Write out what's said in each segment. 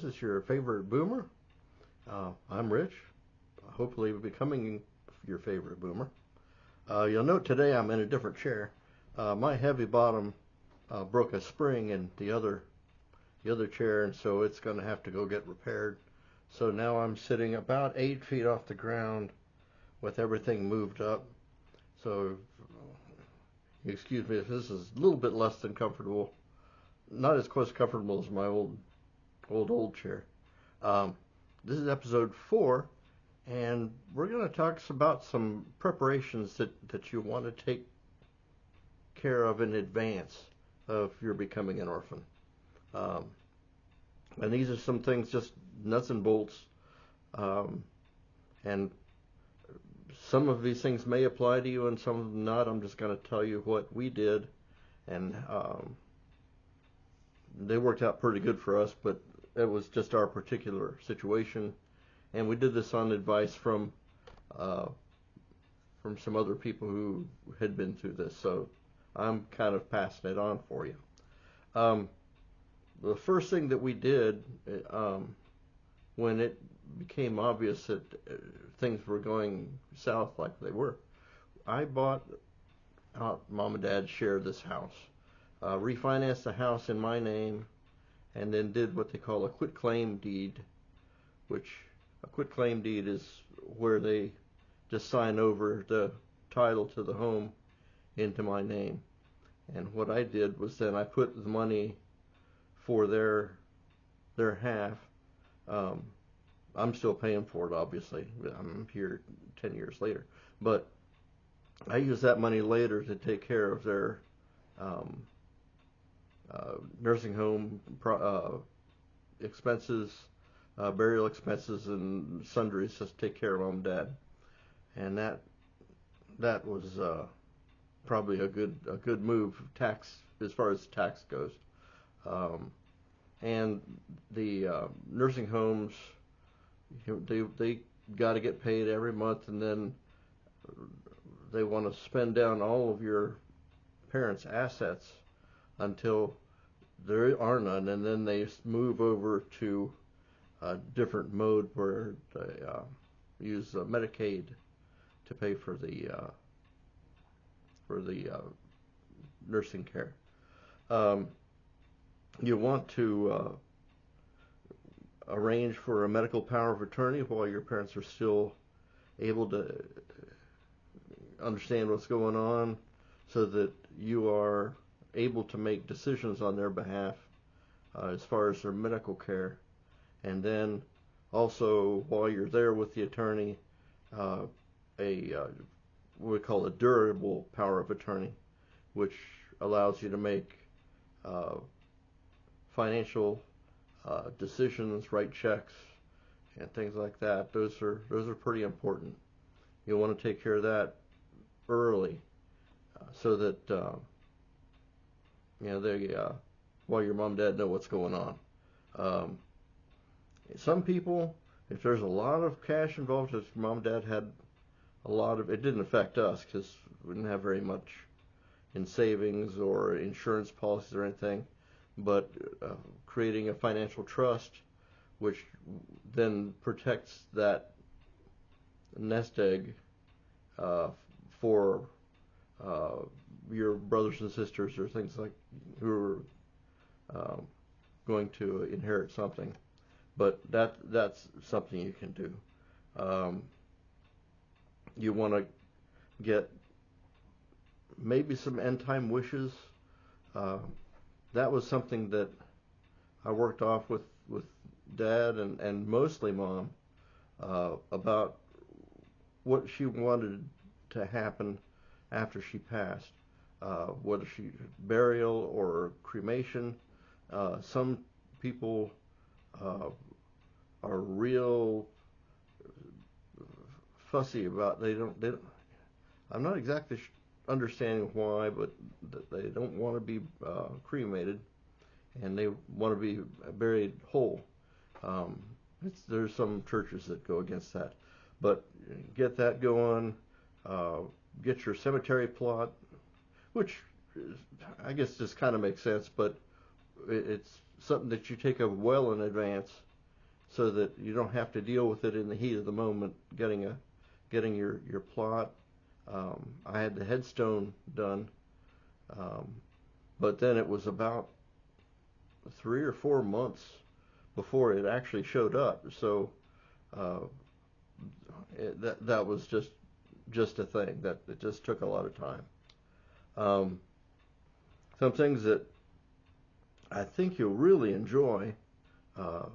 This is your favorite boomer. I'm Rich, hopefully becoming your favorite boomer. You'll note today I'm in a different chair. My heavy bottom broke a spring in the other chair, and so it's going to have to go get repaired. So now I'm sitting about 8 feet off the ground with everything moved up. So excuse me if this is a little bit less than comfortable. Not as close comfortable as my old chair. This is episode 4, and we're going to talk about some preparations that you want to take care of in advance of your becoming an orphan. And these are some things, just nuts and bolts. And some of these things may apply to you and some of them not. I'm just going to tell you what we did, and they worked out pretty good for us, but it was just our particular situation, and we did this on advice from some other people who had been through this, so I'm kind of passing it on for you. The first thing that we did when it became obvious that things were going south like they were, I bought out Mom and Dad's share of this house, refinanced the house in my name, and then did what they call a quitclaim deed, which a quitclaim deed is where they just sign over the title to the home into my name. And what I did was then I put the money for their half. I'm still paying for it, obviously. I'm here 10 years later. But I used that money later to take care of their nursing home expenses, burial expenses, and sundries, just take care of Mom and Dad. And that was probably a good move, tax as far as tax goes. And the nursing homes, they got to get paid every month, and then they want to spend down all of your parents' assets until there are none, and then they move over to a different mode where they use Medicaid to pay for the nursing care. You want to arrange for a medical power of attorney while your parents are still able to understand what's going on, so that you are able to make decisions on their behalf as far as their medical care. And then also, while you're there with the attorney, what we call a durable power of attorney, which allows you to make financial decisions, write checks, and things like that. Those are pretty important. You want to take care of that early, so that while your mom and dad know what's going on. Some people, if there's a lot of cash involved, if mom and dad had a lot of, it didn't affect us because we didn't have very much in savings or insurance policies or anything, but creating a financial trust, which then protects that nest egg for your brothers and sisters or things like who are going to inherit something. But that's something you can do. You want to get maybe some end time wishes. That was something that I worked off with Dad and mostly Mom about what she wanted to happen after she passed, whether she burial or cremation. Some people are real fussy about, they don't I'm not exactly understanding why, but they don't want to be cremated, and they want to be buried whole. There's some churches that go against that, but get that going. Get your cemetery plot, which I guess just kind of makes sense, but it's something that you take of well in advance so that you don't have to deal with it in the heat of the moment, getting your plot. I had the headstone done, but then it was about 3 or 4 months before it actually showed up. So uh, that was just a thing that it just took a lot of time. Um, some things that I think you'll really enjoy, uh,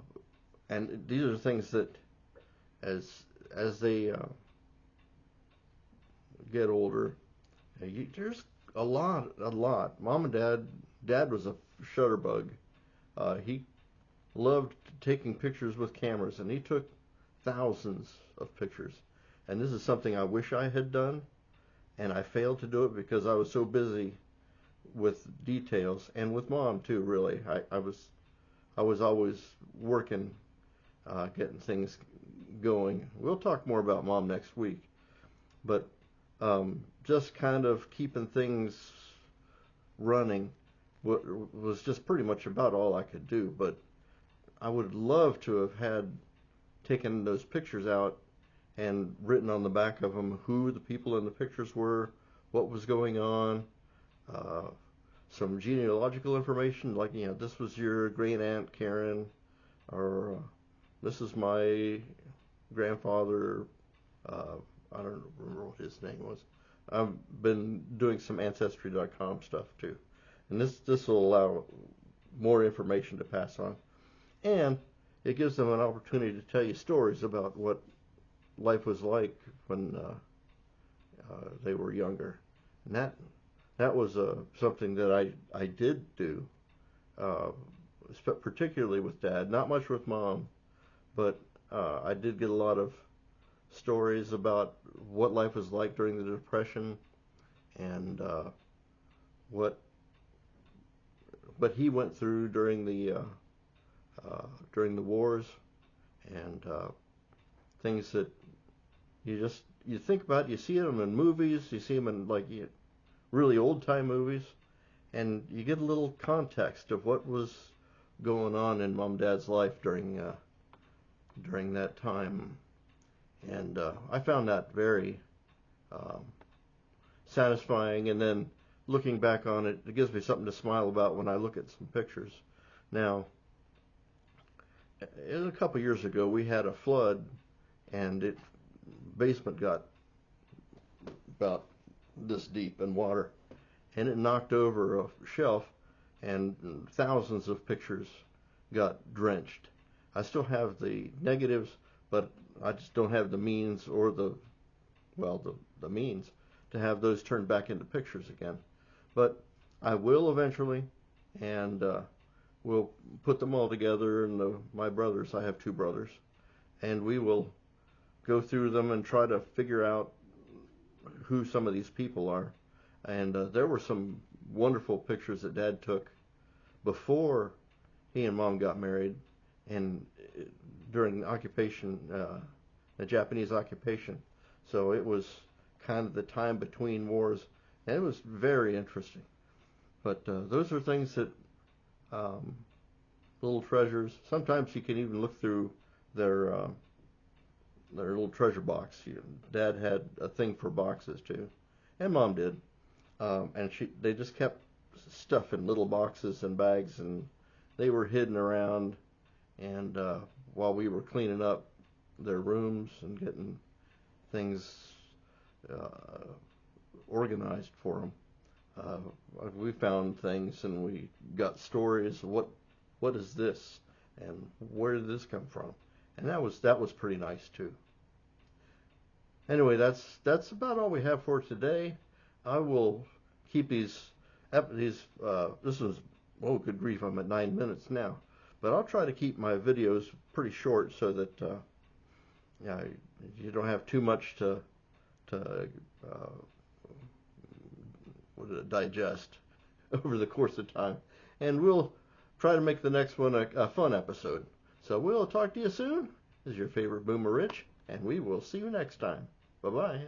and these are things that as they get older, there's a lot. Mom and Dad was a shutterbug. He loved taking pictures with cameras, and he took thousands of pictures. And this is something I wish I had done, and I failed to do it because I was so busy with details, and with Mom too. Really, I was always working, getting things going. We'll talk more about Mom next week, but just kind of keeping things running was just pretty much about all I could do. But I would love to have had taken those pictures out and written on the back of them who the people in the pictures were, what was going on, uh, some genealogical information, like, this was your great aunt Karen, or this is my grandfather. I don't remember what his name was. I've been doing some Ancestry.com stuff too, and this will allow more information to pass on, and it gives them an opportunity to tell you stories about what life was like when they were younger, and that was something that I did do, uh, particularly with Dad. Not much with Mom, but I did get a lot of stories about what life was like during the Depression, and what he went through during the wars, and things that you think about. You see them in movies, you see them in really old time movies, and you get a little context of what was going on in Mom and Dad's life during that time. And I found that very um, satisfying. And then looking back on it, it gives me something to smile about when I look at some pictures. Now, a couple years ago, we had a flood, and basement got about this deep in water, and it knocked over a shelf, and thousands of pictures got drenched. I still have the negatives, but I just don't have the means, or the means to have those turned back into pictures again. But I will eventually, and we'll put them all together. And my brothers, I have two brothers, and we will go through them and try to figure out who some of these people are. And there were some wonderful pictures that Dad took before he and Mom got married, and during the Japanese occupation. So it was kind of the time between wars, and it was very interesting. But those are things that, little treasures. Sometimes you can even look through their little treasure box. Dad had a thing for boxes too, and Mom did. And they just kept stuff in little boxes and bags, and they were hidden around. And while we were cleaning up their rooms and getting things organized for them, we found things, and we got stories. What is this, and where did this come from? And that was pretty nice too. Anyway, that's about all we have for today. I will keep these. This was, oh good grief, I'm at 9 minutes now. But I'll try to keep my videos pretty short so that you don't have too much to digest over the course of time. And we'll try to make the next one a fun episode. So we'll talk to you soon. This is your favorite Boomer Rich, and we will see you next time. Bye-bye.